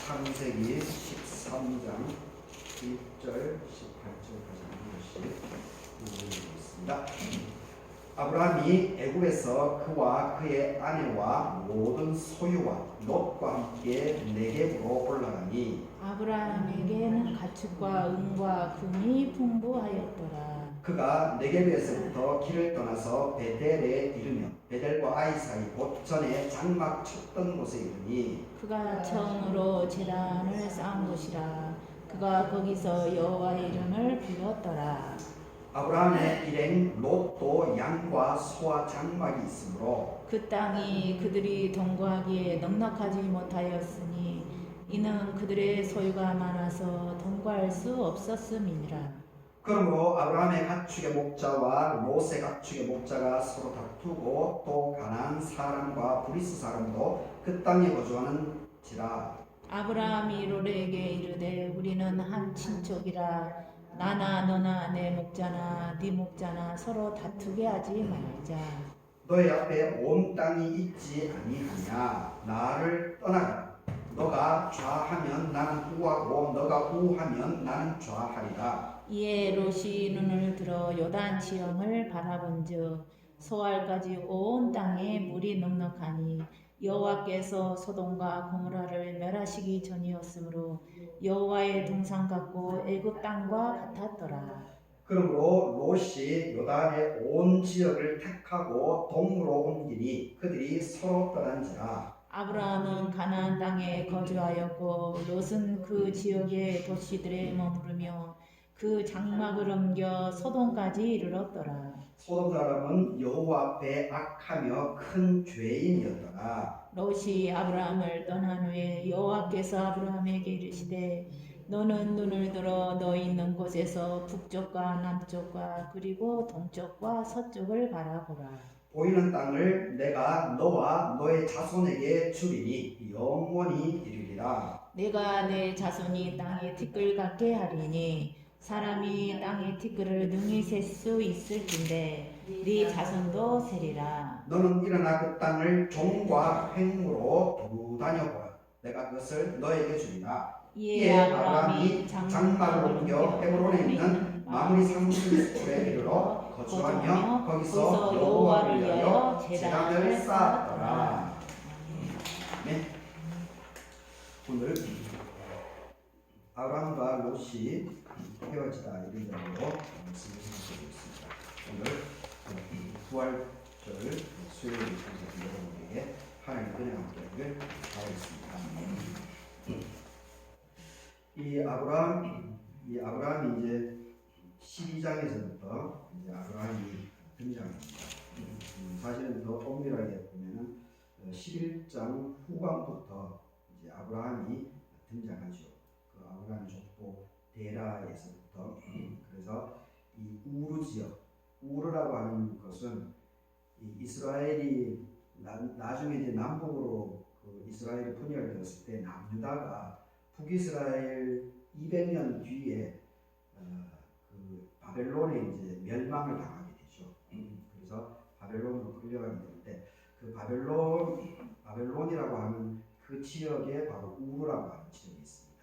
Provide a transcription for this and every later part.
창세기 13장 1절 18절까지 한 것이 있습니다. 아브라함이 애굽에서 그와 그의 아내와 모든 소유와 롯과 함께 네겝으로 올라가니 아브라함에게는 가축과 은과 금이 풍부하였더라. 그가 네겝에서부터 길을 떠나서 베델에 이르며 베델과 아이 사이 곧 전에 장막 쳤던 곳에 이르니 그가 처음으로 제단을 쌓은 곳이라. 그가 거기서 여호와의 이름을 불렀더라. 아브라함의 일행 롯도 양과 소와 장막이 있으므로 그 땅이 그들이 동거하기에 넉넉하지 못하였으니 이는 그들의 소유가 많아서 동거할 수 없었음이니라. 그러므로 아브라함의 가축의 목자와 롯의 가축의 목자가 서로 다투고 또 가나안 사람과 브리스 사람도 그 땅에 거주하는지라. 아브라함이 롯에게 이르되 우리는 한 친족이라. 나나 너나 내 목자나 네 목자나 서로 다투게 하지 말자. 너희 앞에 온 땅이 있지 아니하냐. 나를 떠나라. 너가 좌하면 나는 우하고 너가 우하면 나는 좌하리라. 이에 롯이 눈을 들어 요단 지형을 바라본즉 소알까지 온 땅에 물이 넉넉하니 여호와께서 소돔과 고모라를 멸하시기 전이었으므로 여호와의 동산 같고 애굽 땅과 같았더라. 그러므로 롯이 요단의 온 지역을 택하고 동으로 옮기니 그들이 서로 떠난지라. 아브라함은 가나안 땅에 거주하였고 롯은 그 지역의 도시들에 머무르며 그 장막을 옮겨 소돔까지 이르렀더라. 소돔 사람은 여호와 앞에 악하며 큰 죄인이었더라. 롯이 아브라함을 떠난 후에 여호와께서 아브라함에게 이르시되 너는 눈을 들어 너 있는 곳에서 북쪽과 남쪽과 그리고 동쪽과 서쪽을 바라보라. 보이는 땅을 내가 너와 너의 자손에게 주리니 영원히 이르리라. 내가 내 자손이 땅에 티끌 같게 하리니 사람이 땅의 티끌을 능히 셀 수 있을진데 네 자손도 세리라. 너는 일어나 그 땅을 종과 횡으로 두루 다녀보라. 내가 그것을 너에게 주리라. 이에 아브라함이 장막을 옮겨 헤브론에 있는 마므리 상수풀에 이르러 거주하며 거기서 여호와를 위하여 제단을 쌓았더라. 네. 오늘 아브라함과 롯이 헤어지다 이런 점으로 말씀을 드리고 있습니다. 오늘 부활절 수요일 여러분에게 하나님의 은혜가 함께하기를 바라겠습니다. 이 아브라함이 이제 12장에서부터 이제 아브라함이 등장합니다. 사실은 더 엄밀하게 보면은 11장 후반부터 이제 아브라함이 등장하죠. 그 아브라함 족보 데라에서부터 그래서 이 우르 지역, 우르라고 하는 것은 이 이스라엘이 나중에 이제 남북으로 그 이스라엘이 분열되었을 때 남유다가 북이스라엘 200년 뒤에 그 바벨론에 이제 멸망을 당하게 되죠. 그래서 바벨론으로 끌려가게 되는데 그 바벨론이라고 하는 그 지역에 바로 우르라고 하는 지역이 있습니다.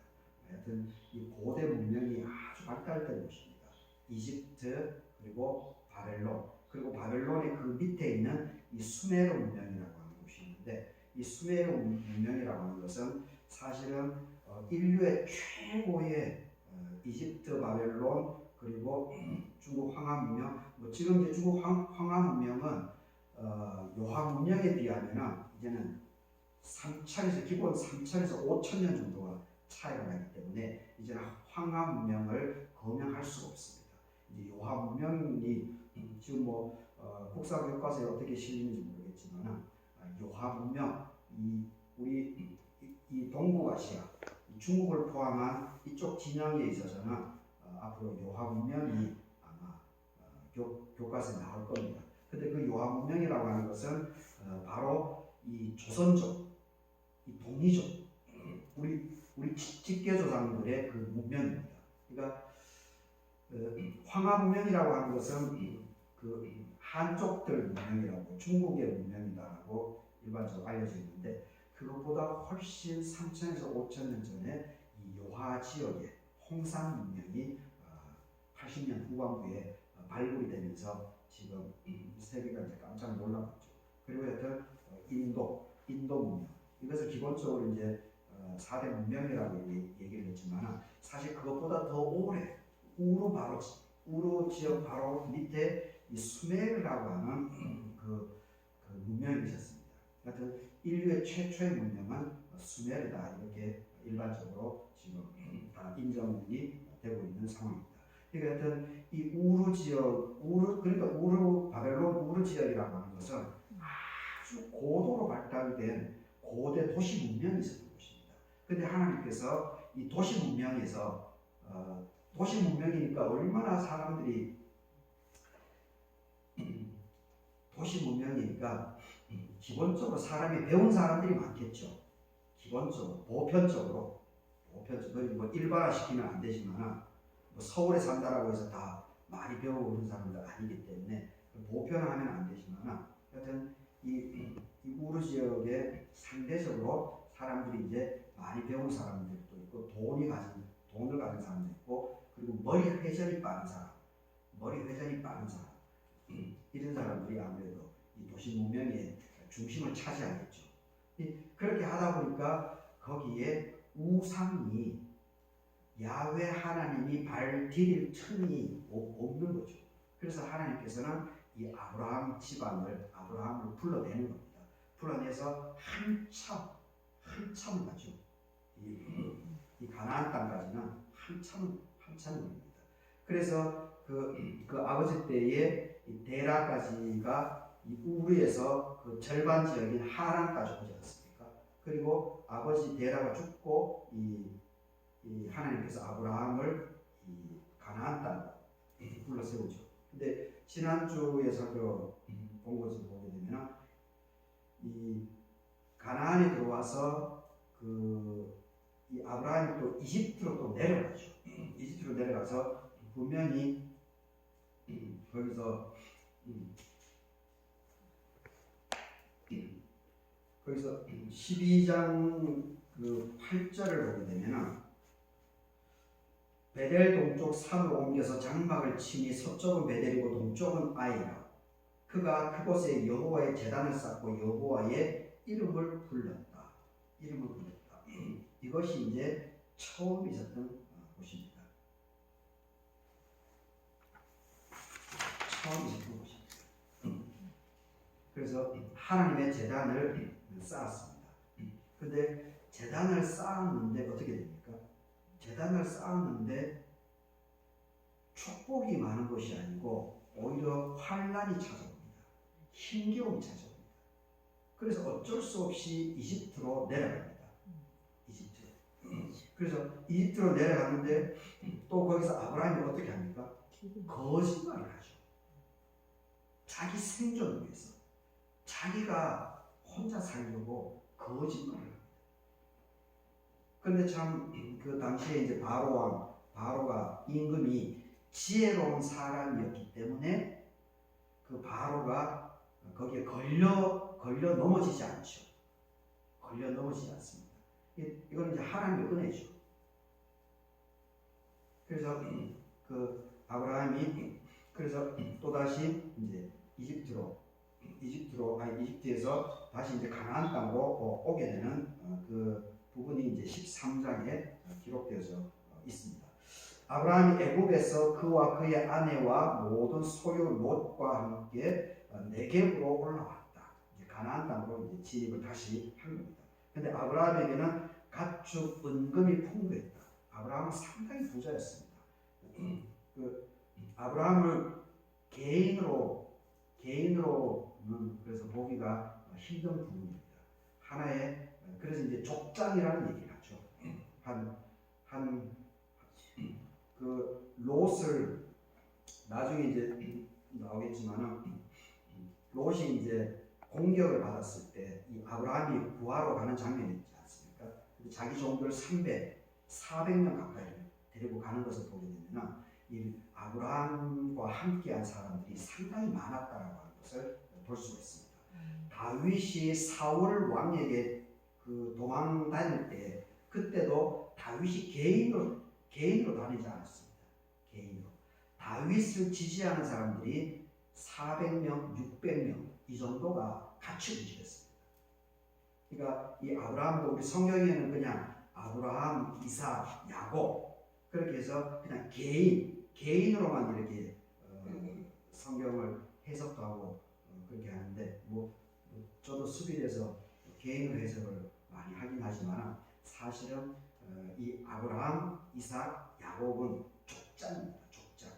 하여튼 이 고대 문명이 아주 발달된 곳입니다. 이집트 그리고 바벨론 그리고 바벨론의 그 밑에 있는 이 수메르 문명이라고 하는 곳이 있는데 이 수메르 문명이라고 하는 것은 사실은 인류의 최고의 이집트, 바벨론 그리고 중국 황하 문명 지금 이제 중국 황하 문명은 요하 문명에 비하면은 이제는 3천에서 기본 3천에서 5천 년 정도가 차이가 나기 때문에 이제는 황하 문명을 거명할 수가 없습니다. 이제 요하 문명이 지금 국사 교과서에 어떻게 실리는지 모르겠지만 요하 문명 이 동북아시아 중국을 포함한 이쪽 진영에 있어서는 앞으로 요하 문명이 아마 교과서에 나올 겁니다. 근데 그 요하 문명이라고 하는 것은 바로 이 조선족, 이 동이족, 우리 직계조상들의 그 문명입니다. 그러니까 황하 문명이라고 하는 것은 그 한족들 문명이라고 중국의 문명이다라고 일반적으로 알려져 있는데 그 그것보다 훨씬 3,000에서 5,000년 전에 이 요하 지역의 홍산 문명이 80년 후반부에 발굴이 되면서 지금 세계가 이제 깜짝 놀랐죠. 그리고 여튼 인도 문명, 이것을 기본적으로 이제 4대 문명이라고 얘기를 했지만 사실 그것보다 더 오래 우루 지역 바로 밑에 이 수메르라고 하는 그 문명이 있었습니다. 하여튼 인류의 최초의 문명은 수메르다, 이렇게 일반적으로 지금 다 인정이 되고 있는 상황입니다. 그러니까 하여튼 이 우루 지역, 그러니까 바벨론 우루 지역이라고 하는 것은 아주 고도로 발달된 고대 도시 문명이 있었던 곳입니다. 근데 하나님께서 이 도시 문명에서 도시 문명이니까 얼마나 사람들이 도시 문명이니까 기본적으로 사람이 배운 사람들이 많겠죠. 기본적으로 보편적으로 뭐 일반화시키면 안 되지만 뭐 서울에 산다라고 해서 다 많이 배우고 그런 사람들 아니기 때문에 보편화하면 안 되지만 하여튼 이 우르 지역에 상대적으로 사람들이 이제 많이 배운 사람들도 있고 돈을 가진 사람도 있고 그리고 머리 회전이 빠른 사람 이런 사람들이 아무래도 이 도시 문명의 중심을 차지하겠죠. 그렇게 하다 보니까 거기에 우상이 야훼 하나님이 발 디딜 틈이 없는 거죠. 그래서 하나님께서는 이 아브라함을 불러내는 겁니다. 불러내서 한참 가죠. 이 가나안 땅까지는 한참 걸립니다. 그래서 그 아버지 때에 이 데라까지가 이 우르에서 그 절반 지역인 하란까지 오지 않습니까? 그리고 아버지 데라가 죽고 이 하나님께서 아브라함을 이 가나안 땅으로 불러 세우죠. 근데 지난주에 살펴본 것을 보게 되면 이 가나안에 들어와서 이 아브라함이 또 이집트로 또 내려가죠. 이집트로 내려가서 분명히 거기서 12장 8절을 보게 되면 베델 동쪽 산으로 옮겨서 장막을 치니 서쪽은 베델이고 동쪽은 아이라. 그가 그곳에 여호와의 제단을 쌓고 여호와의 이름을 불렀다. 이것이 이제 처음 있었던 곳입니다. 그래서 하나님의 제단을 쌓았습니다. 근데 제단을 쌓았는데 어떻게 됩니까? 제단을 쌓았는데 축복이 많은 것이 아니고 오히려 환란이 찾아옵니다. 힘겨움이 찾아옵니다. 그래서 어쩔 수 없이 이집트로 내려갑니다. 그래서 이집트로 내려가는데 또 거기서 아브라함이 어떻게 합니까? 거짓말을 하죠. 자기 생존을 위해서 자기가 혼자 살려고 거짓말을 합니다. 그런데 참 그 당시에 이제 바로가 임금이 지혜로운 사람이었기 때문에 그 바로가 거기에 걸려 넘어지지 않죠. 걸려 넘어지지 않습니다. 이건 이제 하나님의 은혜죠. 그래서 그 아브라함이 그래서 또 다시 이제 이집트에서 다시 이제 가나안 땅으로 오게 되는 그 부분이 이제 13장에 기록되어져 있습니다. 아브라함이 애굽에서 그와 그의 아내와 모든 소유 롯과 함께 네겝으로 올라왔다. 이제 가나안 땅으로 이제 진입을 다시 한 겁니다. 근데 아브라함에게는 가축 은금이 풍부했다. 아브라함은 상당히 부자였습니다. 그 아브라함을 개인으로는 그래서 보기가 힘든 부분입니다. 하나의 그래서 이제 족장이라는 얘기를 하죠. 그 롯을 나중에 이제 나오겠지만은 롯이 이제 공격을 받았을 때 이 아브라함이 구하러 가는 장면이 있지 않습니까? 자기 종들 400명 가까이 데리고 가는 것을 보게 되면 이 아브라함과 함께한 사람들이 상당히 많았다라고 하는 것을 볼 수 있습니다. 다윗이 사울 왕에게 그 도망 다닐 때 그때도 다윗이 개인으로 다니지 않았습니다. 개인으로. 다윗을 지지하는 사람들이 400명, 600명 이 정도가 같이 움직였습니다. 그러니까 이 아브라함도 우리 성경에는 그냥 아브라함, 이삭, 야곱 그렇게 해서 그냥 개인으로만 이렇게 성경을 해석도 하고 그렇게 하는데 저도 수비에서 개인으로 해석을 많이 하긴 하지만 사실은 이 아브라함, 이삭, 야곱은 족장입니다. 족장.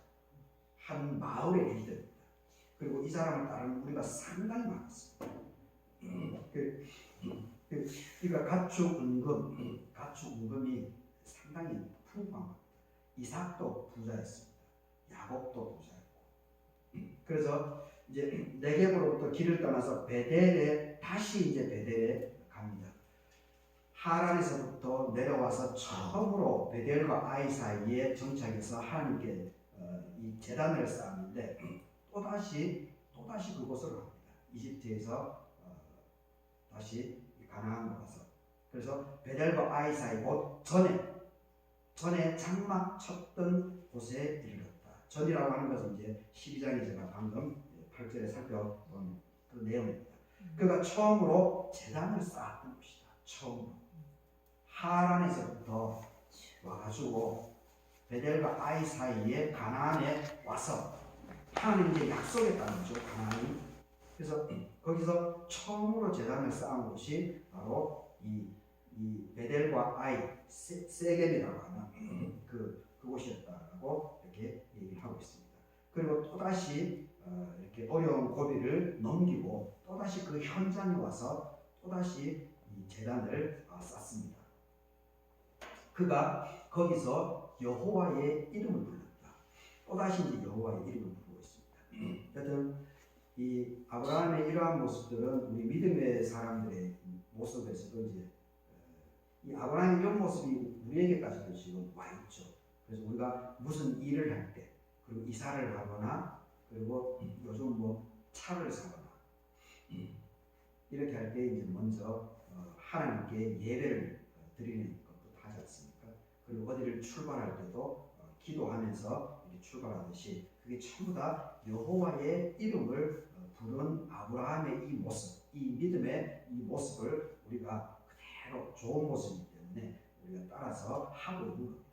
한 마을의 리더입니다. 그리고 이 사람을 따르는 우리가 상당히 많았습니다. 그러니까 가축 은금이 상당히 풍부합니다. 이삭도 부자였습니다. 야곱도 부자였고. 그래서 이제 네겝으로부터 길을 떠나서 다시 이제 베델에 갑니다. 하란에서부터 내려와서 처음으로 베델과 아이 사이에 정착해서 하나님께 이 제단을 쌓았는데 또다시 그곳으로 갑니다. 이집트에서 다시 가나안으로 가서 그래서 베델과 아이 사이 곧 전에 장막 쳤던 곳에 이르렀다. 전이라고 하는 것은 이제 12장에 제가 방금 8절에 살펴본 그 내용입니다. 그가 처음으로 제단을 쌓았던 곳이다. 처음으로 하란에서부터 와가지고 베델과 아이 사이에 가나안에 와서 하나님 이제 약속했다는 거죠. 가나안이. 그래서 거기서 처음으로 제단을 쌓은 곳이 바로 이 베델과 아이 세겜이라고 하는 그곳이었다라고 이렇게 얘기를 하고 있습니다. 그리고 또다시 이렇게 어려운 고비를 넘기고 또다시 그 현장에 와서 또다시 이 제단을 쌓습니다. 그가 거기서 여호와의 이름을 불렀다. 또다시 이제 여호와의 이름을 부르고 있습니다. 여튼 이 아브라함의 이러한 모습들은 우리 믿음의 사람들의 모습에서도 이제 이 아브라함의 이런 모습이 우리에게까지도 지금 와 있죠. 그래서 우리가 무슨 일을 할 때, 그리고 이사를 하거나, 그리고 요즘 차를 사거나 이렇게 할 때 이제 먼저 하나님께 예배를 드리는 것도 하지 않습니까? 그리고 어디를 출발할 때도 기도하면서 이렇게 출발하듯이 그게 전부 다 여호와의 이름을 부른 아브라함의 이 모습, 이 믿음의 이 모습을 우리가 그대로 좋은 모습이기 때문에 우리가 따라서 하고 있는 겁니다.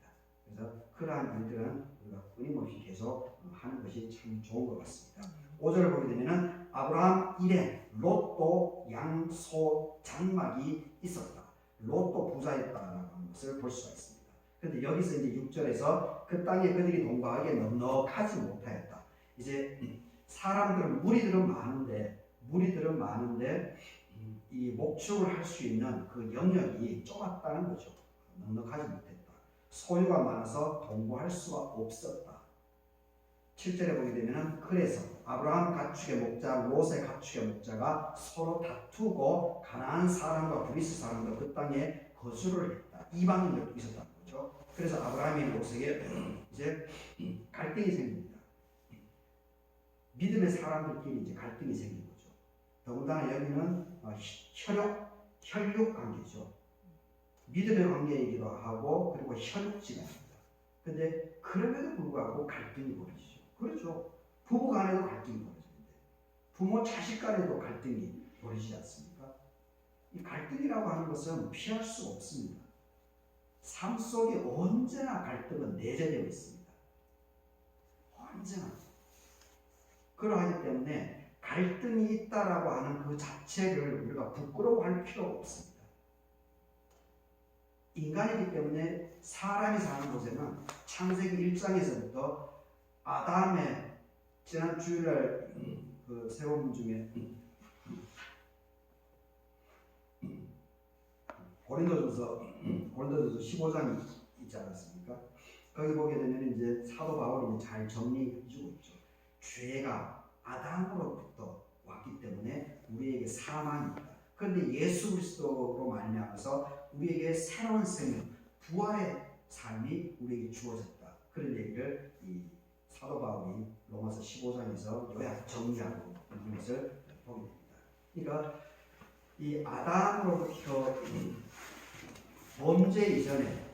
그래서 그러한 일들은 우리가 끊임없이 계속 하는 것이 참 좋은 것 같습니다. 5절을 보게 되면은 아브라함 일에 롯도 양, 소, 장막이 있었다. 롯도 부자였다라는 것을 볼 수가 있습니다. 그런데 여기서 이제 6절에서 그 땅에 그들이 동거하기에 넉넉하지 못하였다. 이제 사람들은 무리들은 많은데 이 목축을 할 수 있는 그 영역이 좁았다는 거죠. 넉넉하지 못했다. 소유가 많아서 동거할 수가 없었다. 7절에 보게 되면 그래서 아브라함 가축의 목자, 롯의 가축의 목자가 서로 다투고 가나안 사람과 브리스 사람과 그 땅에 거주를 했다. 이방인들도 있었다는 거죠. 그래서 아브라함이 롯에게 이제 갈등이 생깁니다. 믿음의 사람들끼리 이제 갈등이 생긴 거죠. 더군다나 여기는 혈육 관계죠. 믿음의 관계이기도 하고 그리고 혈육지간입니다. 근데 그럼에도 불구하고 갈등이 벌어지죠. 그렇죠. 부부 간에도 갈등이 벌어지는데 부모 자식 간에도 갈등이 벌어지지 않습니까? 이 갈등이라고 하는 것은 피할 수 없습니다. 삶 속에 언제나 갈등은 내재되어 있습니다. 언제나. 그러하기 때문에 갈등이 있다라고 하는 그 자체를 우리가 부끄러워할 필요가 없습니다. 인간이기 때문에 사람이 사는 곳에는 창세기 1장에서부터 아담의 지난 주일날 그 세원 중에 고린도전서 15장이 있지 않았습니까? 거기 보게 되면 이제 사도 바울이 잘 정리해주고 있죠. 죄가 아담으로부터 왔기 때문에 우리에게 사망이 있다. 그런데 예수 그리스도로 말미암아서 우리에게 새로운 생명, 부활의 삶이 우리에게 주어졌다. 그런 얘기를 이 사도 바울이 로마서 15장에서 요약 정리하고 있는 것을 보게 됩니다. 그러니까 이 아담으로부터 범죄 이전에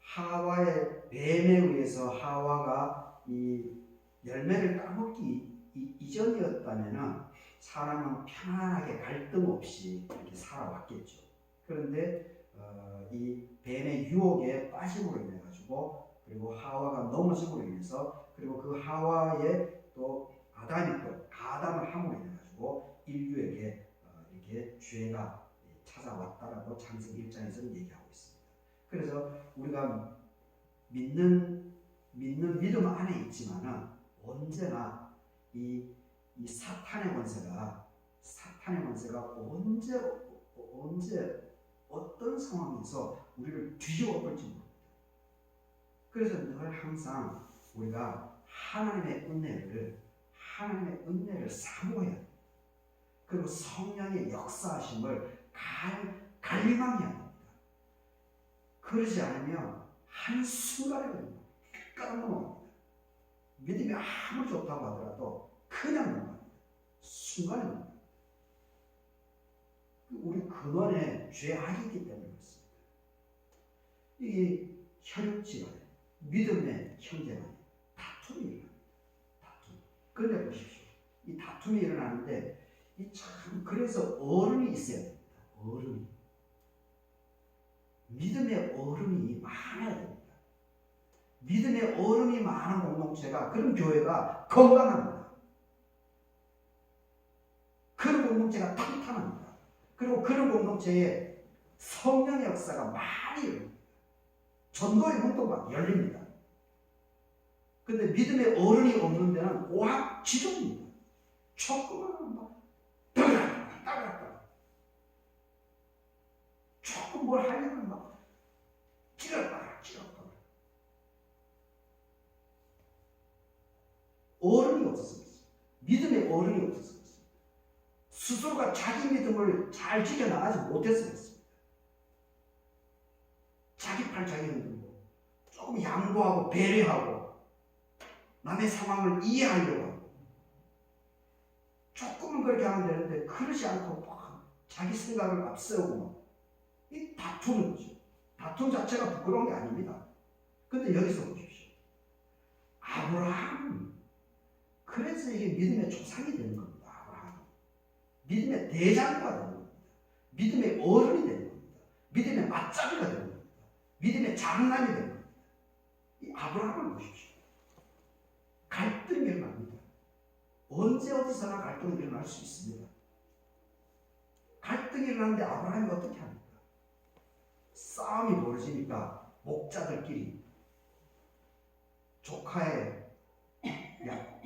하와의 뱀에 의해서 하와가 이 열매를 따먹기 이전이었다면은 사람은 편안하게 갈등 없이 이렇게 살아왔겠죠. 그런데 이 뱀의 유혹에 빠짐으로 인해 가지고 그리고 하와가 넘어짐으로 인해서 그리고 그 하와의 또 아담이 또 가담을 함으로 인해 가지고 인류에게 이렇게 죄가 찾아왔다라고 창세기 1장에서는 얘기하고 있습니다. 그래서 우리가 믿는 믿음 안에 있지만은 언제나 이 사탄의 권세가 언제 어떤 상황에서 우리를 뒤집어 엎을지 모릅니다. 그래서 늘 항상 우리가 하나님의 은혜를 사모해야 됩니다. 그리고 성령의 역사하심을 갈망해야 됩니다. 그러지 않으면 한순간에 까먹어갑니다. 믿음이 아무리 좋다고 하더라도 그냥 넘어갑니다. 순간에 넘어갑니다. 우리 근원에 죄악이 있기 때문에 그렇습니다. 이 혈육지간에 믿음의 형제간에 다툼이 일어납니다. 그런데 보십시오. 이 다툼이 일어나는데 그래서 어른이 있어야 됩니다. 믿음의 어른이 많아야 됩니다. 믿음의 어른이 많은 공동체가, 그런 교회가 건강합니다. 그런 공동체가 탄탄합니다. 그리고 그런 공동체에 성령의 역사가 많이 일어납니다. 전도의 문도가 열립니다. 근데 믿음의 어른이 없는 데는 오합지졸입니다. 조금만 막 따라갔다. 조금 뭘 하려면 막 찌렸다가. 어른이 없어서 그렇습니다. 믿음의 어른이 없어서 그렇습니다. 스스로가 자기 믿음을 잘 지켜나가지 못해서 그렇습니다. 자기 팔 자기 흔들고 조금 양보하고 배려하고 남의 상황을 이해하려고 하고 조금은 그렇게 하면 되는데 그러지 않고 막 자기 생각을 앞세우고 이 다투는 거죠. 다툼 자체가 부끄러운 게 아닙니다. 근데 여기서 보십시오. 아브라함, 그래서 이게 믿음의 조상이 되는 겁니다. 아브라함, 믿음의 대장부가 되는 겁니다. 믿음의 어른이 되는 겁니다. 믿음의 맞잡이가 되는 겁니다. 믿음의 장남이 되는 겁니다. 이 아브라함을 보십시오. 갈등이 일어납니다. 언제 어디서나 갈등이 일어날 수 있습니다. 갈등이 일어나는데 아브라함이 어떻게 합니까? 싸움이 벌어지니까 목자들끼리 조카의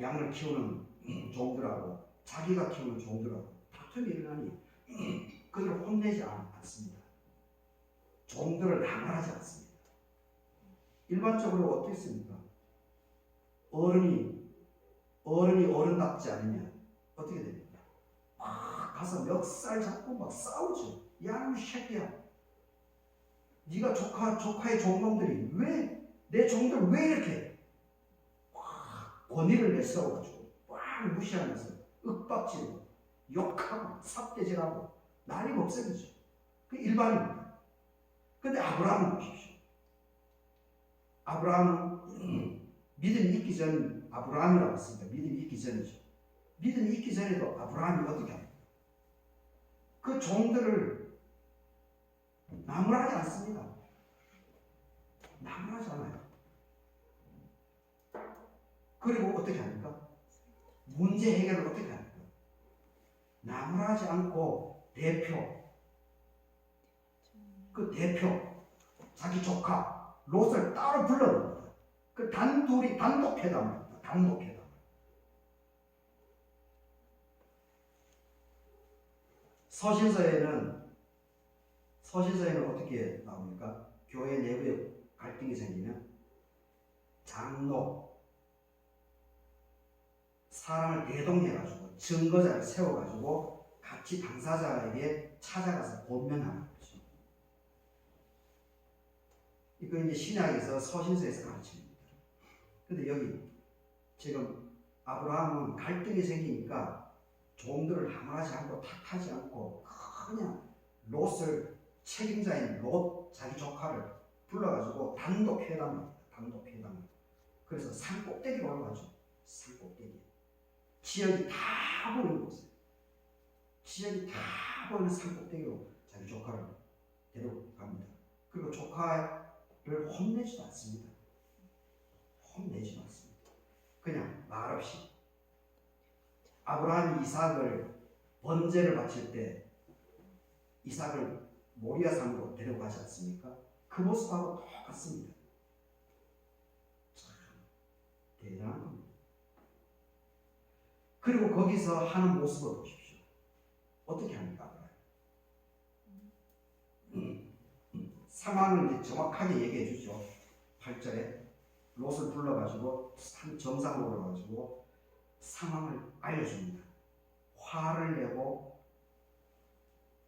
양을 키우는 종들하고 자기가 키우는 종들하고 다툼이 일어나니 그들을 혼내지 않습니다. 종들을 나무라지 않습니다. 일반적으로 어떻게 씁니까? 어른이 어른답지 않으면 어떻게 됩니까? 막 가서 멱살 잡고 막 싸우죠. 야, 이 새끼야. 네가 조카의 종놈들이 내 종들 왜 이렇게 권위를 내세워가지고 꽉 무시하면서 윽박지르고 욕하고 삿대질하고 난리가 없어지죠. 그 일반입니다. 근데 아브라함은 보십시오. 아브라함은 믿음이 있기 전 아브라함이라고 했습니다. 믿음이 있기 전이죠. 믿음이 있기 전에도 아브라함이 어떻게 합니까? 그 종들을 나무라지 않습니다. 나무라지 않아요. 그리고 어떻게 합니까? 문제 해결을 어떻게 합니까? 나무라지 않고 자기 조카 롯을 따로 불러냅니다. 그 단독 회담입니다. 단독 회담. 서신서에는 어떻게 나옵니까? 교회 내부에 갈등이 생기면 장로, 사람을 대동해가지고 증거자를 세워가지고 같이 당사자에게 찾아가서 권면하는 거죠. 이거 이제 신약에서 서신서에서 가르칩니다. 근데 여기 지금 아브라함은 갈등이 생기니까 종들을 항하지 않고 탓하지 않고 그냥 롯을 책임자인 롯 자기 조카를 불러가지고 단독 회담합니다. 단독 회담. 그래서 산 꼭대기로 올라가죠. 산 꼭대기. 지역이 다 보이는 곳에, 지역이 다 보이는 산 꼭대기로 자기 조카를 데려갑니다. 그리고 조카를 혼내지도 않습니다. 혼내지도 않습니다. 그냥 말없이 아브라함이 이삭을 번제를 바칠 때 이삭을 모리아 산으로 데려가지 않습니까? 그 모습하고 똑같습니다. 참 대단한 겁니다. 그리고 거기서 하는 모습을 보십시오. 어떻게 합니까? 상황을 이제 정확하게 얘기해 주죠. 8절에 롯을 불러가지고 산 정상으로 올라가지고 상황을 알려줍니다. 화를 내고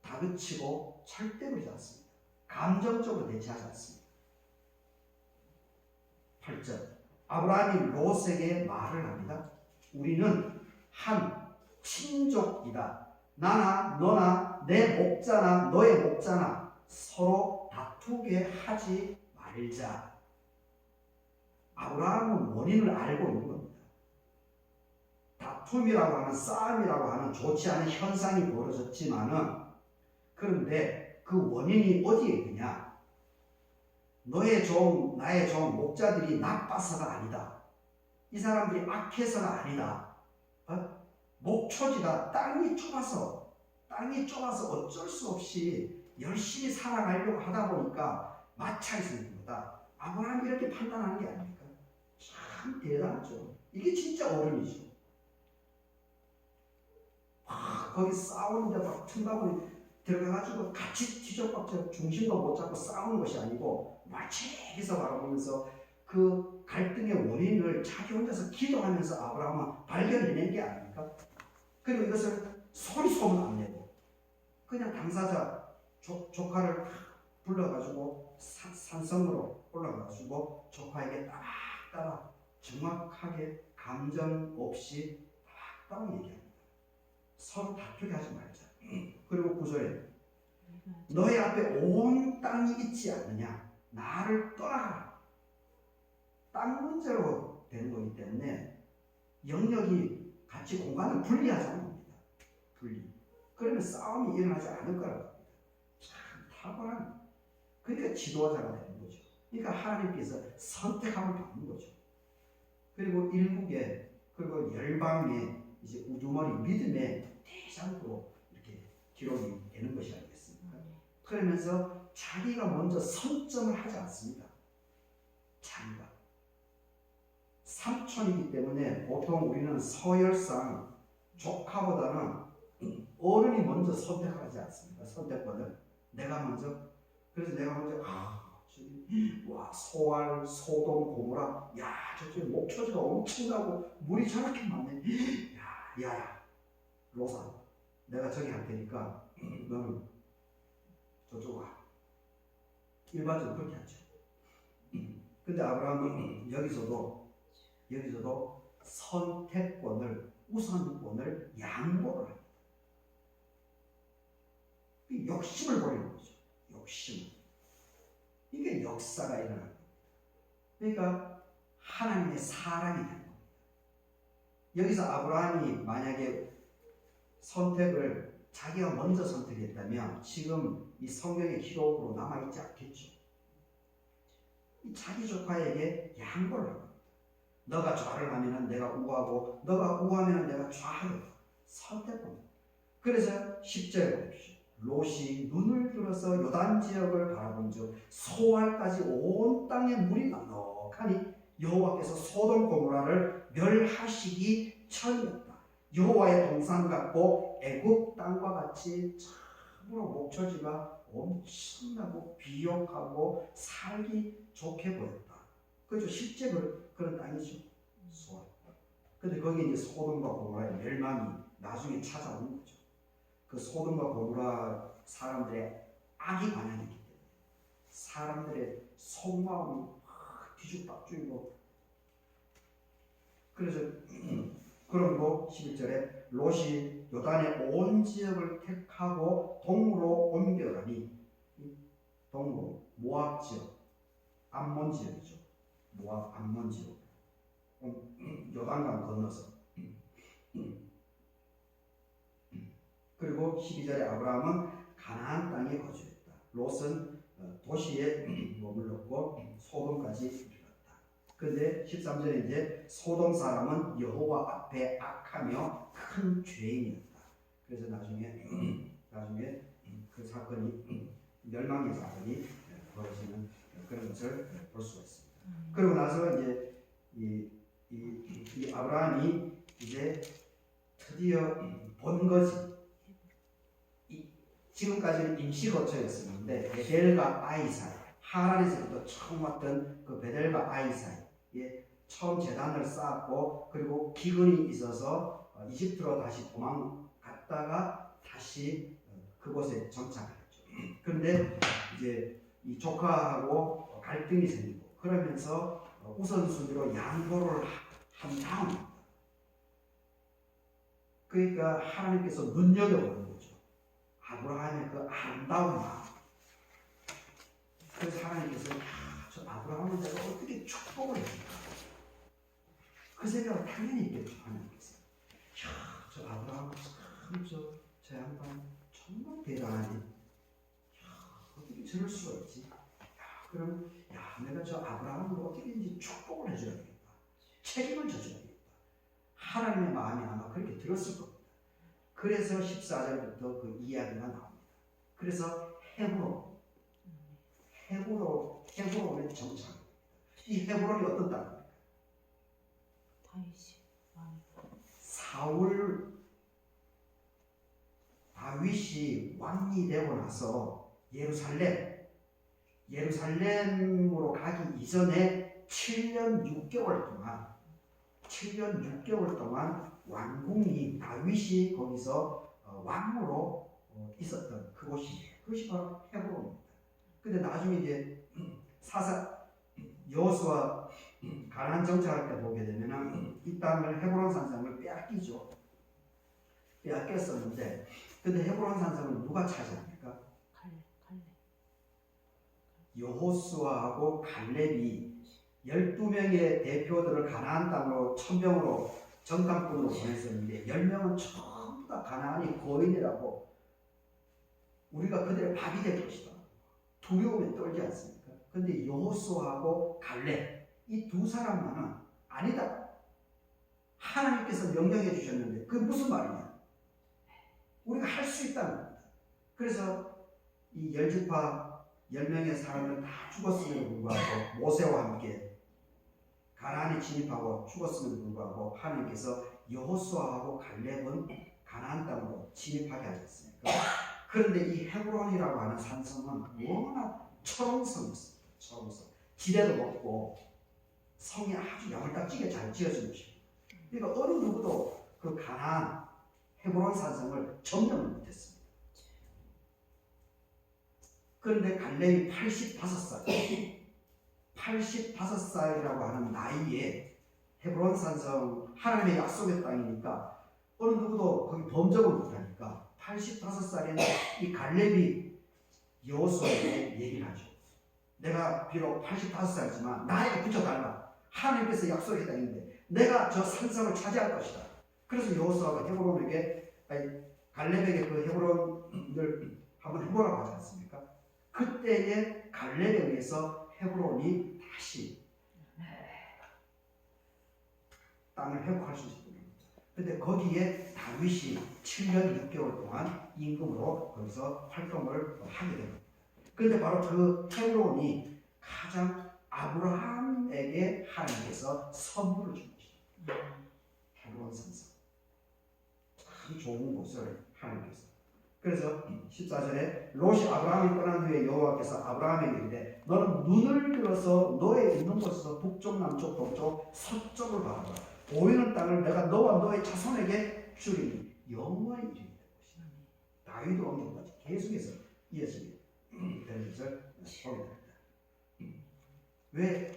다그치고 절대 그러지 않습니다. 감정적으로 대치하지 않습니다. 8절 아브라함이 롯에게 말을 합니다. 우리는 한 친족이다. 나나 너나 내 목자나 너의 목자나 서로 다투게 하지 말자. 아브라함은 원인을 알고 있는 겁니다. 다툼이라고 하는 싸움이라고 하는 좋지 않은 현상이 벌어졌지만은 그런데 그 원인이 어디에 있느냐? 너의 종, 나의 종, 목자들이 나빠서가 아니다. 이 사람들이 악해서가 아니다. 목초지가 땅이 좁아서 어쩔 수 없이 열심히 살아가려고 하다 보니까 마찰이 생긴 거다. 아브라함이 이렇게 판단하는 게 아닙니까? 참 대단하죠. 이게 진짜 어른이죠. 거기 싸우는데 막 틈바구니 들어가가지고 같이 뒤적박적 중심도 못 잡고 싸우는 것이 아니고 멀찍이서 바라보면서 그 갈등의 원인을 자기 혼자서 기도하면서 아브라함은 발견해낸 게 아닙니까? 그리고 이것을 소리 소문 안 내고 그냥 당사자 조카를 불러가지고 산성으로 올라가가지고 조카에게 따라 정확하게 감정 없이 따라 얘기합니다. 서로 다투게 하지 말자. 그리고 9절에 너희 앞에 온 땅이 있지 않느냐? 나를 떠나가라. 땅 문제로 되는 거기 때문에 영역이 같이 공간을 분리하자는 겁니다. 분리. 그러면 싸움이 일어나지 않을 거라고 합니다. 참 탁월한. 그러니까 지도자가 되는 거죠. 그러니까 하나님께서 선택함을 받는 거죠. 그리고 일국의 그리고 열방의 이제 우두머리 믿음의 대장으로 이렇게 기록이 되는 것이 아니겠습니까? 그러면서 자기가 먼저 선점을 하지 않습니다. 자기가 삼촌이기 때문에 보통 우리는 서열상 조카보다는 어른이 먼저 선택하지 않습니다. 선택권을 내가 먼저. 그래서 내가 먼저 와 소알 소돔 고모라 야 저쪽에 목초지가 엄청나고 물이 저렇게 많네. 야야 로사 내가 저기 할 테니까 너는 저쪽 와. 일반적으로 그렇게 하죠. 근데 아브라함은 여기서도 선택권을 우선권을 양보를 합니다. 욕심을 버리는 거죠. 욕심. 이게 역사가 일어나는 겁니다. 그러니까 하나님의 사랑이 되는 겁니다. 여기서 아브라함이 만약에 선택을 자기가 먼저 선택했다면 지금 이 성경의 기록으로 남아있지 않겠죠. 자기 조카에게 양보를 합니다. 너가 좌를 하면 내가 우하고 너가 우하면 내가 좌하겠다. 선택합니다. 그래서 10절에 보십시오. 롯이 눈을 들어서 요단 지역을 바라본 즉 소알까지 온 땅에 물이 넉넉하니 여호와께서 소돔 고모라를 멸하시기 전이었다. 여호와의 동산 같고 애굽 땅과 같이 참으로 목초지가 엄청나고 비옥하고 살기 좋게 보였다. 그렇죠. 실제 그런 땅이죠. 소알. 근데 거기 이제 소돔과 고모라의 멸망이 나중에 찾아오는 거죠. 그 소돔과 고모라 사람들의 악이 관영이기 때문에 사람들의 속마음이 뒤죽박죽이고 그래서 그러므로 11절에 롯이 요단의 온 지역을 택하고 동으로 옮겨가니, 동으로 모압 지역, 암몬 지역이죠. 모압 암몬 지역, 요단강 건너서. 그리고 12절에 아브라함은 가나안 땅에 거주했다. 롯은 도시에 머물렀고 소돔까지 이르렀다. 그런데 13절에 이제 소돔 사람은 여호와 앞에 악하며 큰 죄인이었다. 그래서 나중에 그 사건이 멸망의 사건이 벌어지는 그런 것을 볼 수가 있습니다. 그리고 나서 이제 이 아브라함이 이제 드디어 본 거지. 지금까지는 임시 거처였었는데 베델과 아이 사이, 하란에서부터 처음 왔던 그 베델과 아이 사이에 처음 재단을 쌓았고, 그리고 기근이 있어서 이집트로 다시 도망갔다가 다시 그곳에 정착했죠. 그런데 이제 이 조카하고 갈등이 생기고, 그러면서 우선순위로 양보를 한 다음, 그러니까 하나님께서 눈여겨보는 거죠. 아브라함의 그 아름다운 마음. 그래서 하나님께서 저 아브라함을 내가 어떻게 축복을 해줄까? 그 생각을 당연히 있겠죠. 하나님께서 저 아브라함 저 양반 정말 대단하네. 어떻게 저럴 수가 있지? 그럼 내가 저 아브라함을 어떻게든지 축복을 해줘야겠다. 책임을 져줘야겠다. 하나님의 마음이 아마 그렇게 들었을 겁니다. 그래서 14절부터 그 이야기가 나옵니다. 그래서 헤브론의 정착. 이 헤브론이 어떤 땅입니까? 다윗이 왕이 되고 나서 예루살렘으로 가기 이전에 7년 6개월 동안 왕궁이 다윗이 거기서 왕으로 있었던 그곳이에요. 그것이 바로 헤브론입니다. 근데 나중에 이제 여호수아 가나안 정착할 때 보게 되면은 이 땅을 헤브론 산성을 빼앗겼었는데, 근데 헤브론 산성을 누가 차지합니까? 여호수아하고 갈렙이 12명의 대표들을 가나안 땅으로 천병으로 정탐꾼으로 보냈었는데 10명은 전부 다 가나안이 거인이라고, 우리가 그들의 밥이 될 것이다, 두려움에 떨지 않습니까? 근데 여호수아하고 갈렙 이 두 사람만은 아니다. 하나님께서 명령해 주셨는데 그게 무슨 말이냐? 우리가 할 수 있다는 겁니다. 그래서 이 10지파 10명의 사람은 다 죽었음에도 불구하고 모세와 함께 가나안에 진입하고 죽었음에도 불구하고 하나님께서 여호수아하고 갈렙은 가나안 땅으로 진입하게 하셨습니까? 그런데 이 헤브론이라고 하는 산성은 워낙 초롱성이었습니다. 지대도 높고 성이 아주 야물딱지게 잘 지어진 것입니다. 그러니까 어느 누구도 그 가나안 헤브론 산성을 점령을 못했습니다. 그런데 갈렙이 85살이라고 하는 나이에 헤브론 산성, 하나님의 약속의 땅이니까 어느 누구도 거기 범접을 못하니까 85살인 이 갈렙이 여호수아에게 얘기를 하죠. 내가 비록 85살이지만 나에게 붙여달라. 하나님께서 약속의 땅인데 내가 저 산성을 차지할 것이다. 그래서 여호수아가 갈렙에게 그 헤브론을 한번 해보라고 하지 않습니까? 그때에 갈렙에 의해서 헤브론이 다시 땅을 회복할 수 있습니다. 근데 거기에 다윗이 7년 6개월 동안 임금으로 거기서 활동을 하게 됩니다. 그런데 바로 그 헤브론이 가장 아브라함에게 하나님께서 선물을 준 것입니다. 헤브론 산성. 참 좋은 곳을 하나님께서. 그래서 14절에 롯이 아브라함이 떠난 후에 여호와께서 아브라함에게 이르되 너는 눈을 들어서 너의 있는 곳에서 북쪽 남쪽 동쪽 서쪽을 바라보라. 보이는 땅을 내가 너와 너의 자손에게 주리니 영원히 이르게 될 것이다. 다윗 왕조까지 계속해서 이어지게 되는 것을 보게 됩니다. 왜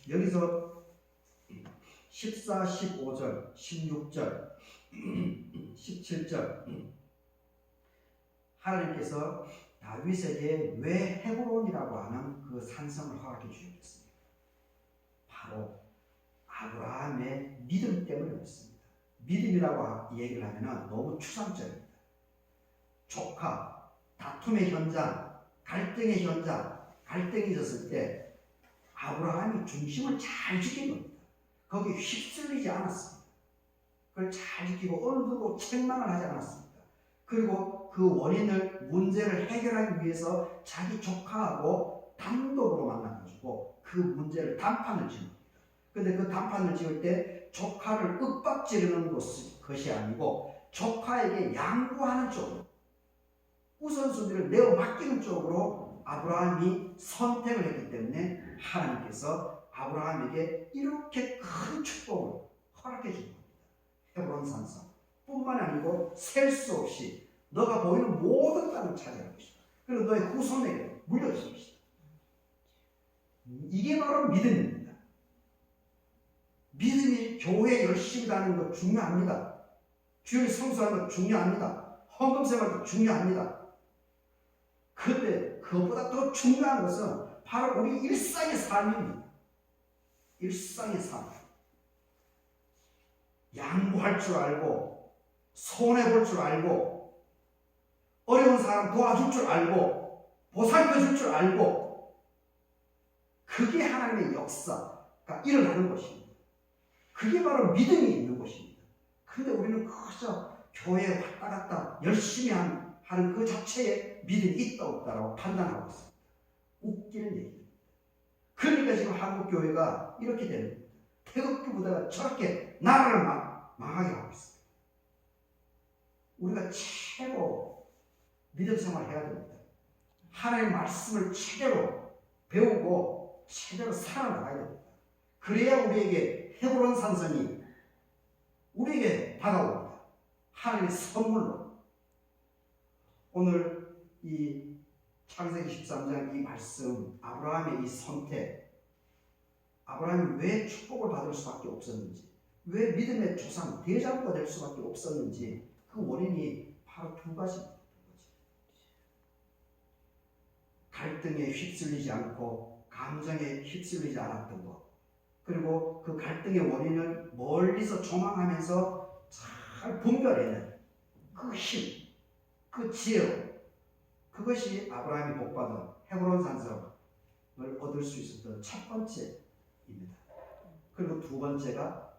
여기서 14, 15절, 16절, 17절 하나님께서 다윗에게 왜 헤브론이라고 하는 그 산성을 허락해 주셨습니까? 바로 아브라함의 믿음 때문에 그렇습니다. 믿음이라고 얘기를 하면 너무 추상적입니다. 조카, 다툼의 현장, 갈등의 현장, 갈등이 있었을 때 아브라함이 중심을 잘 지킨 겁니다. 거기에 휩쓸리지 않았습니다. 그걸 잘 지키고 어느 누구 책망을 하지 않았습니다. 그리고 그 원인을 문제를 해결하기 위해서 자기 조카하고 단독으로 만나가지고 그 문제를 단판을 지은 겁니다. 근데 그 단판을 지을 때 조카를 윽박지르는 것이 아니고 조카에게 양보하는 쪽으로 우선순위를 내어 맡기는 쪽으로 아브라함이 선택을 했기 때문에 하나님께서 아브라함에게 이렇게 큰 축복을 허락해 준 겁니다. 헤브론 산성 뿐만 아니고 셀 수 없이 너가 보이는 모든 땅을 차지할 것이다. 그리고 너의 후손에게 물려줄 것이다. 이게 바로 믿음입니다. 믿음이 교회 열심히 다니는 것 중요합니다. 주일 성수하는 것 중요합니다. 헌금 생활도 중요합니다. 그런데 그것보다 더 중요한 것은 바로 우리 일상의 삶입니다. 일상의 삶. 양보할 줄 알고 손해볼 줄 알고 어려운 사람 도와줄 줄 알고 보살펴줄 줄 알고 그게 하나님의 역사가 일어나는 것입니다. 그게 바로 믿음이 있는 것입니다. 그런데 우리는 그저 교회에 왔다 갔다 열심히 하는 그 자체에 믿음이 있다 없다라고 판단하고 있습니다. 웃기는 얘기입니다. 그러니까 지금 한국 교회가 이렇게 되는 겁니다. 태극기 부대가 저렇게 나라를 망하게 하고 있습니다. 우리가 최고 믿음 생활을 해야 됩니다. 하나님의 말씀을 제대로 배우고 제대로 살아나가야 됩니다. 그래야 우리에게 헤브론 산성이 우리에게 다가옵니다. 하나님의 선물로. 오늘 이 창세기 13장 이 말씀, 아브라함의 이 선택, 아브라함이 왜 축복을 받을 수밖에 없었는지, 왜 믿음의 조상, 대장부가 될 수밖에 없었는지 그 원인이 바로 두 가지입니다. 갈등에 휩쓸리지 않고 감정에 휩쓸리지 않았던 것, 그리고 그 갈등의 원인을 멀리서 조망하면서 잘 분별해내는 그 힘, 그 지혜로, 그것이 아브라함이 복받은 헤브론 산성을 얻을 수 있었던 첫 번째입니다. 그리고 두 번째가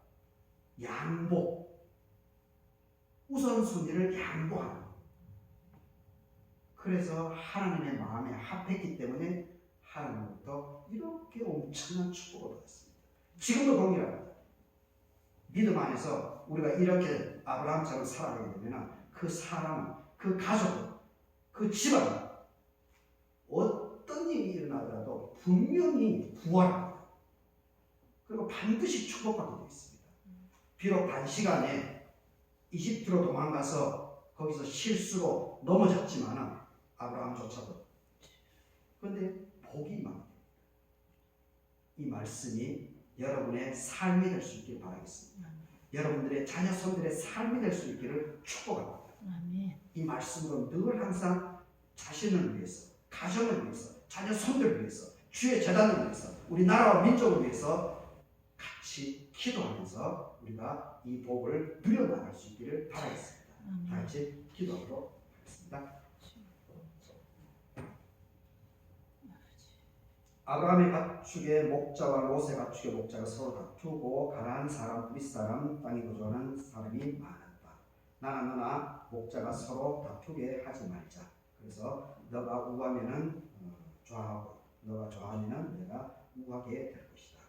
양보, 우선순위를 양보하는 것. 그래서 하나님의 마음에 합했기 때문에 하나님부터 이렇게 엄청난 축복을 받았습니다. 지금도 동일합니다. 믿음 안에서 우리가 이렇게 아브라함처럼 살아가게 되면 그 사람, 그 가족, 그 집안 어떤 일이 일어나더라도 분명히 부활합니다. 그리고 반드시 축복받게 되어 있습니다. 비록 단시간에 이집트로 도망가서 거기서 실수로 넘어졌지만 아브라함조차도. 그런데 복이 임합니다. 이 말씀이 여러분의 삶이 될 수 있기를 바라겠습니다. 여러분들의 자녀손들의 삶이 될 수 있기를 축복합니다. 이 말씀으로 늘 항상 자신을 위해서, 가정을 위해서, 자녀손들을 위해서, 주의 재단을 위해서, 우리 나라와 민족을 위해서 같이 기도하면서 우리가 이 복을 누려나갈 수 있기를 바라겠습니다. 다 같이 기도하도록 하겠습니다. 아브라함의 가축의 목자와 롯의 가축의 목자가 서로 다투고 가나안 사람, 브릿 사람, 땅에 거주하는 사람이 많았다. 나나 너나 목자가 서로 다투게 하지 말자. 그래서 너가 우하면은 좌하고 너가 좌하면은 내가 우하게 될 것이다.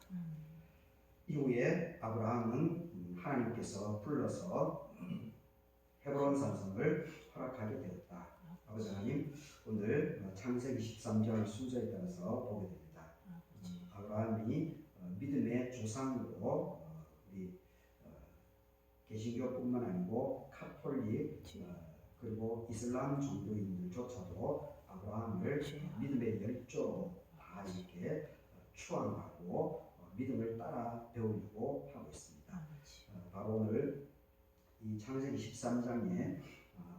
이후에 아브라함은 하나님께서 불러서 헤브론 산성을 허락하게 되었다. 아버지 하나님, 오늘 창세기 13장 순서에 따라서 보게 됩니다. 아브라함이 믿음의 조상으로 우리 개신교뿐만 아니고 카톨릭 그리고 이슬람 종교인들조차도 아브라함을 믿음의 열조로 다 이렇게 추앙하고 믿음을 따라 배우려고 하고 있습니다. 바로 오늘 이 창세기 13장에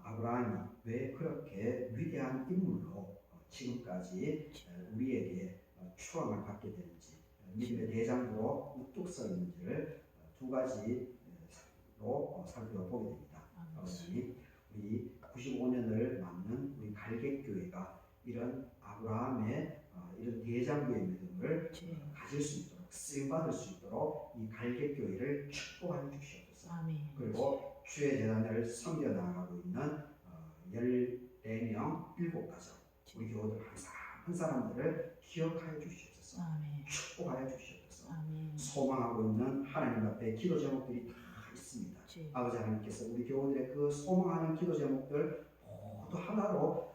아브라함이 왜 그렇게 위대한 인물로 지금까지 우리에게 추앙을 받게 되는지, 믿음의 대장으로 우뚝 서 있는지를 두 가지로 살펴보게 됩니다. 아버지, 우리 95년을 맞는 우리 갈객교회가 이런 아브라함의 이런 대장부의 믿음을 가질 수 있도록, 쓰임받을 수 있도록 이 갈객교회를 축복하여 주시옵소서. 그리고 주의 재단을 섬겨 나가고 있는 14명 7가정 우리 교우들 한 사람들을 기억하여 주시옵소서. 축복하여 주시옵소서. 소망하고 있는 하나님 앞에 기도 제목들이 다 있습니다. 아버지 하나님께서 우리 교우들의 그 소망하는 기도 제목들 모두 하나로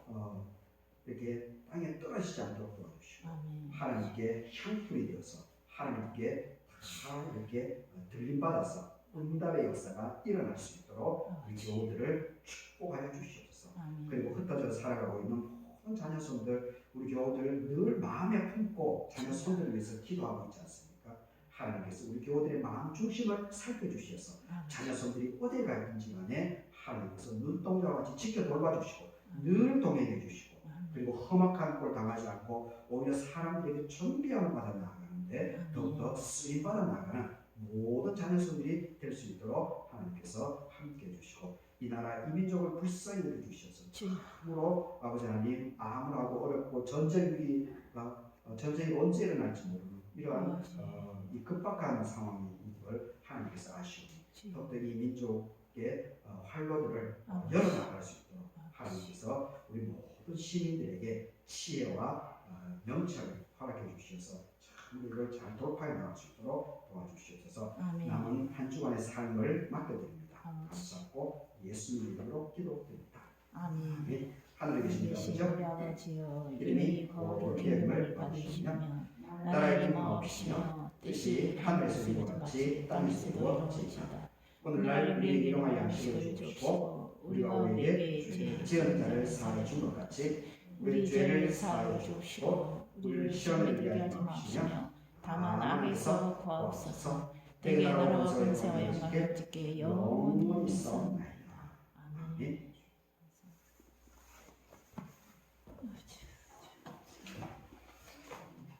이렇게 땅에 떨어지지 않도록 도와주시고 하나님께 향품이 되어서 하나님께 다 이렇게 들림받아서 응답의 역사가 일어날 수 있도록 우리 교우들을 축복하여 주시옵소서. 그리고 흩어져 살아가고 있는 모든 자녀손들, 우리 교우들을 늘 마음에 품고 자녀손들을 위해서 기도하고 있지 않습니까? 하나님께서 우리 교우들의 마음 중심을 살펴주셔서 자녀손들이 어디에 가 있는지 간에 하나님께서 눈동자와 같이 지켜 돌봐주시고 늘 동행해 주시고, 그리고 험악한 꼴 당하지 않고 오히려 사람들에게 존귀함을 받아 나가는데 더욱더 쓰임받아 나가는 모든 자녀손들이 될 수 있도록 하나님께서 함께 해주시고, 이 나라 이 민족을 불쌍히 여겨주셔서 참으로 아버지 하나님 암울하고 어렵고 전쟁이 언제 일어날지 모르는 이러한 이 급박한 상황인 걸 하나님께서 아시오니 더욱더 이 민족의 활로들을 열어나갈 수 있도록 하나님께서 우리 모든 시민들에게 지혜와 명철을 허락해 주셔서 참 이걸 잘 돌파해 나갈 수 있도록 도와주시옵소서. 남은 한 주간의 삶을 맡겨드립니다. 감사하고 예수님 이름으로 기도드립니다. 아멘. 하늘에 계신 우리 아버지여, 이름이 거룩히 여김을 받으시며 나라의 이름 없이며 뜻이 하늘에서 이루어진 것 같이 땅에서 이루어지이다. 오늘날 우리에게 일용할 양식을 주시고 우리가 우리에게 지은 자를 사하여 준 것 같이 우리 죄를 사하여 주시고 우리를 시험에 들게 하지 마시며 다만 악에서 구하옵소서. 내게 나라와 권세와 영광을 주께 영원히 있사옵나이다. 아멘.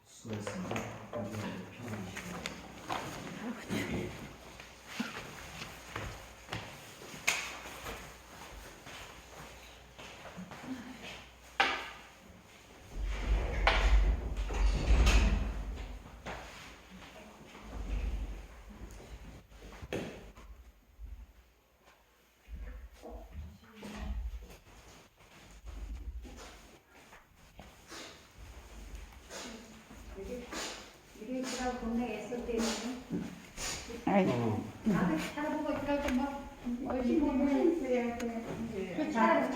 수고했습니다. 편안하시고. 이게 지나고 동네에 있을 때는 아이고. 나도 차를 보고 지나고 막 얼굴 보면 차를